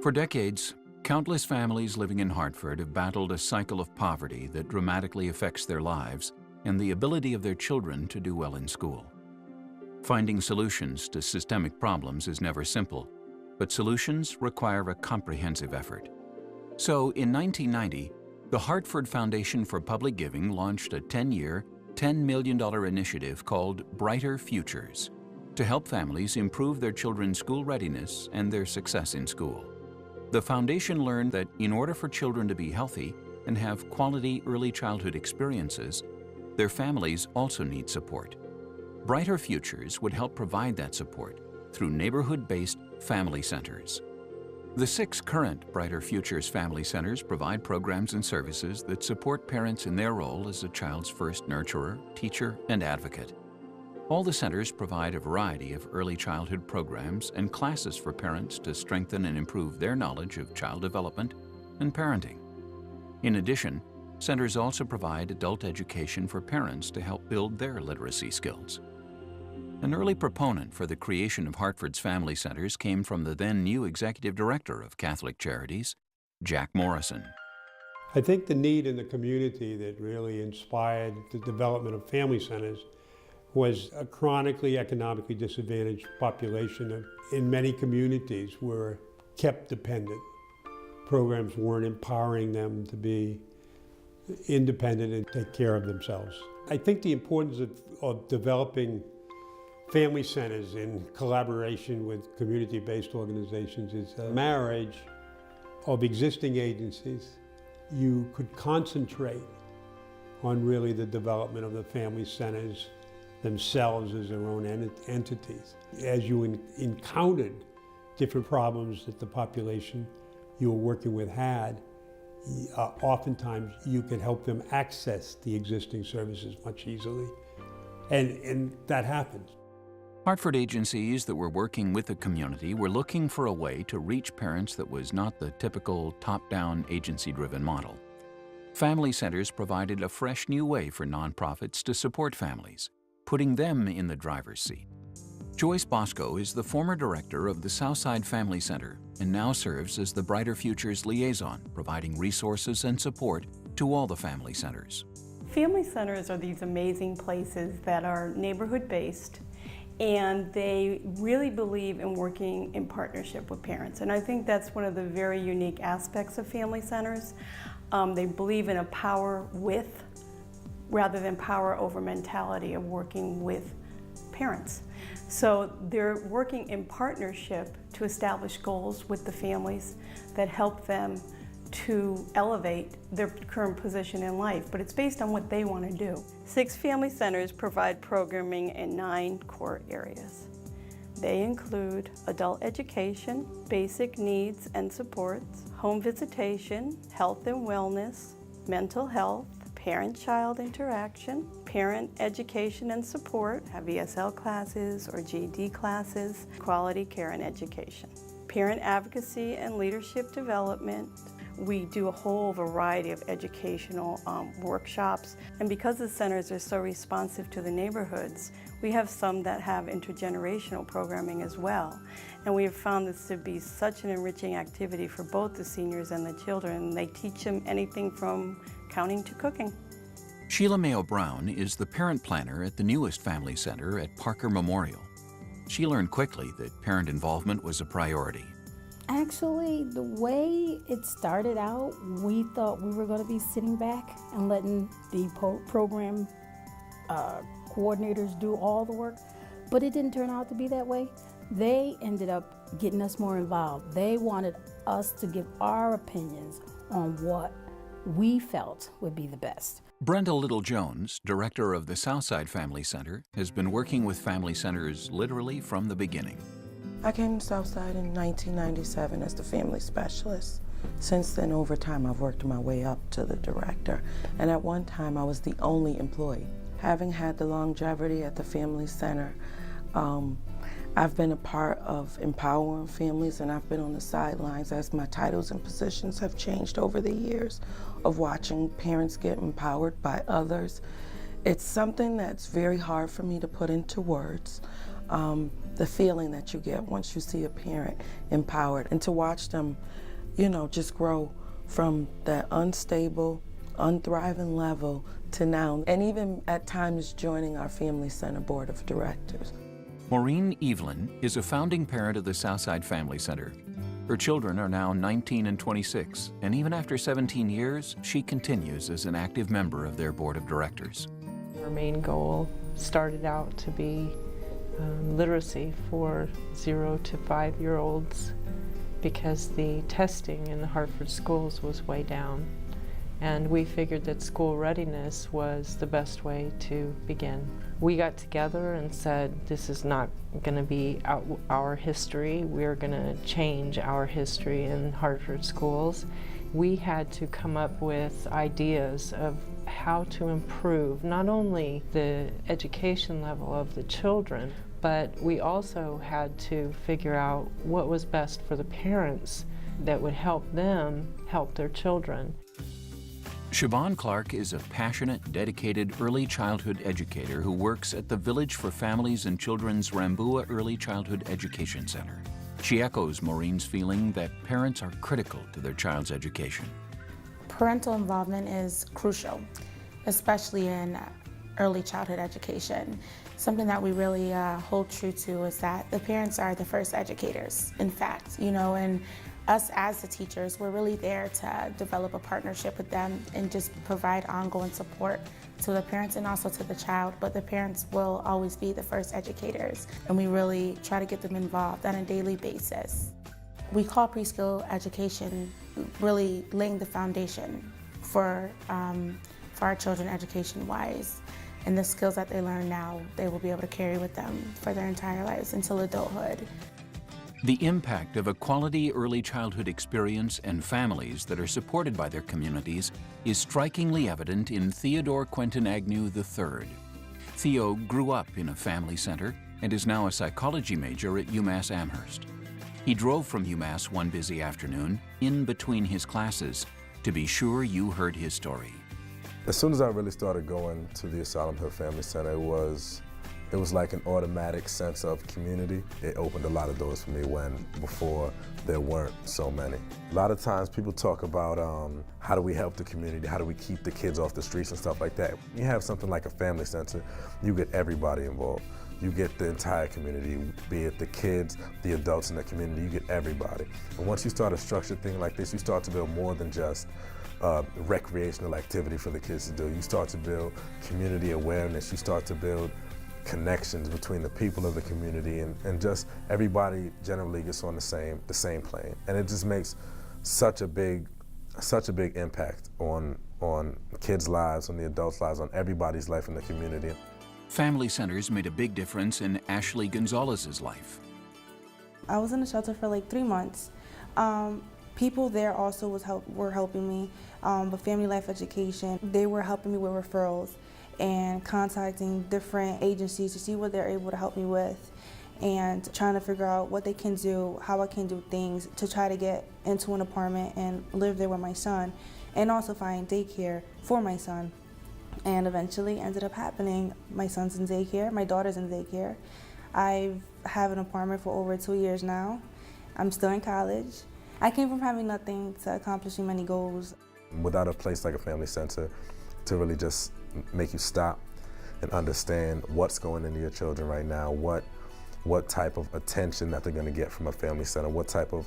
For decades, countless families living in Hartford have battled a cycle of poverty that dramatically affects their lives and the ability of their children to do well in school. Finding solutions to systemic problems is never simple, but solutions require a comprehensive effort. So, in 1990, the Hartford Foundation for Public Giving launched a 10-year, $10 million initiative called Brighter Futures to help families improve their children's school readiness and their success in school. The foundation learned that in order for children to be healthy and have quality early childhood experiences, their families also need support. Brighter Futures would help provide that support through neighborhood-based family centers. The 6 current Brighter Futures family centers provide programs and services that support parents in their role as a child's first nurturer, teacher, and advocate. All the centers provide a variety of early childhood programs and classes for parents to strengthen and improve their knowledge of child development and parenting. In addition, centers also provide adult education for parents to help build their literacy skills. An early proponent for the creation of Hartford's family centers came from the then new executive director of Catholic Charities, Jack Morrison. I think the need in the community that really inspired the development of family centers was a chronically economically disadvantaged population that in many communities were kept dependent. Programs weren't empowering them to be independent and take care of themselves. I think the importance of developing family centers in collaboration with community-based organizations is a marriage of existing agencies. You could concentrate on really the development of the family centers themselves as their own entities. As you encountered different problems that the population you were working with had, oftentimes you could help them access the existing services much easily. And that happens. Hartford agencies that were working with the community were looking for a way to reach parents that was not the typical top-down agency-driven model. Family centers provided a fresh new way for nonprofits to support families, putting them in the driver's seat. Joyce Bosco is the former director of the Southside Family Center and now serves as the Brighter Futures liaison, providing resources and support to all the family centers. Family centers are these amazing places that are neighborhood-based, and they really believe in working in partnership with parents. And I think that's one of the very unique aspects of family centers. They believe in a power with rather than power over mentality of working with parents. So they're working in partnership to establish goals with the families that help them to elevate their current position in life, but it's based on what they want to do. 6 family centers provide programming in 9 core areas. They include adult education, basic needs and supports, home visitation, health and wellness, mental health, parent-child interaction, parent education and support, have ESL classes or GED classes, quality care and education, parent advocacy and leadership development. We do a whole variety of educational workshops, and because the centers are so responsive to the neighborhoods, we have some that have intergenerational programming as well. And we have found this to be such an enriching activity for both the seniors and the children. They teach them anything from counting to cooking. Shelia Mayo-Brown is the parent planner at the newest family center at Parker Memorial. She learned quickly that parent involvement was a priority. Actually, the way it started out, we thought we were going to be sitting back and letting the program coordinators do all the work, but it didn't turn out to be that way. They ended up getting us more involved. They wanted us to give our opinions on what we felt would be the best. Brenda Little-Jones, director of the Southside Family Center, has been working with family centers literally from the beginning. I came to Southside in 1997 as the family specialist. Since then, over time, I've worked my way up to the director, and at one time I was the only employee. Having had the longevity at the family center, I've been a part of empowering families, and I've been on the sidelines as my titles and positions have changed over the years of watching parents get empowered by others. It's something that's very hard for me to put into words. the feeling that you get once you see a parent empowered, and to watch them, you know, just grow from that unstable, unthriving level to now, and even at times joining our Family Center Board of Directors. Maureen Evelyn is a founding parent of the Southside Family Center. Her children are now 19 and 26, and even after 17 years, she continues as an active member of their board of directors. Our main goal started out to be literacy for 0 to 5-year-olds because the testing in the Hartford schools was way down. And we figured that school readiness was the best way to begin. We got together and said, this is not going to be our history. We're going to change our history in Hartford schools. We had to come up with ideas of how to improve not only the education level of the children, but we also had to figure out what was best for the parents that would help them help their children. Shivonne Clark is a passionate, dedicated early childhood educator who works at the Village for Families and Children's Rambua Early Childhood Education Center. She echoes Maureen's feeling that parents are critical to their child's education. Parental involvement is crucial, especially in early childhood education. Something that we really hold true to is that the parents are the first educators, in fact, you know, and us as the teachers, we're really there to develop a partnership with them and just provide ongoing support to the parents and also to the child, but the parents will always be the first educators, and we really try to get them involved on a daily basis. We call preschool education really laying the foundation for our children education-wise, and the skills that they learn now, they will be able to carry with them for their entire lives until adulthood. The impact of a quality early childhood experience and families that are supported by their communities is strikingly evident in Theodore Quentin Agnew III. Theo grew up in a family center and is now a psychology major at UMass Amherst. He drove from UMass one busy afternoon, in between his classes, to be sure you heard his story. As soon as I really started going to the Asylum Hill Family Center, it was like an automatic sense of community. It opened a lot of doors for me when before there weren't so many. A lot of times people talk about how do we help the community, how do we keep the kids off the streets and stuff like that. You have something like a family center, you get everybody involved. You get the entire community, be it the kids, the adults in the community, you get everybody. And once you start a structured thing like this, you start to build more than just recreational activity for the kids to do. You start to build community awareness, you start to build connections between the people of the community, and just everybody generally gets on the same plane, and it just makes such a big impact on kids' lives, on the adults' lives, on everybody's life in the community. Family centers made a big difference in Ashley Gonzalez's life. I was in the shelter for like 3 months. People there also were helping me, but Family Life Education, they were helping me with referrals and contacting different agencies to see what they're able to help me with, and trying to figure out what they can do, how I can do things to try to get into an apartment and live there with my son, and also find daycare for my son. And eventually ended up happening. My son's in daycare, my daughter's in daycare. I have an apartment for over 2 years now. I'm still in college. I came from having nothing to accomplishing many goals. Without a place like a family center to really just make you stop and understand what's going into your children right now, what type of attention that they're going to get from a family center, what type of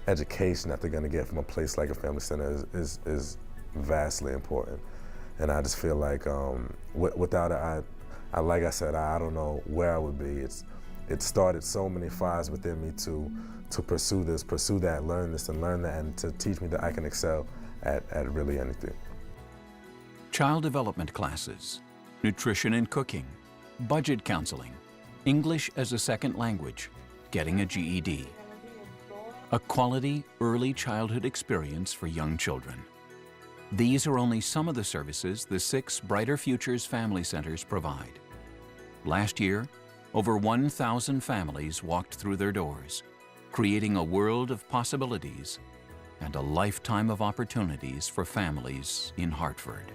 education that they're going to get from a place like a family center is vastly important. And I just feel like without it, like I said, I don't know where I would be. It started so many fires within me to pursue this, pursue that, learn this and learn that, and to teach me that I can excel at really anything. Child development classes, nutrition and cooking, budget counseling, English as a second language, getting a GED. A quality early childhood experience for young children. These are only some of the services the 6 Brighter Futures Family Centers provide. Last year, over 1,000 families walked through their doors, creating a world of possibilities and a lifetime of opportunities for families in Hartford.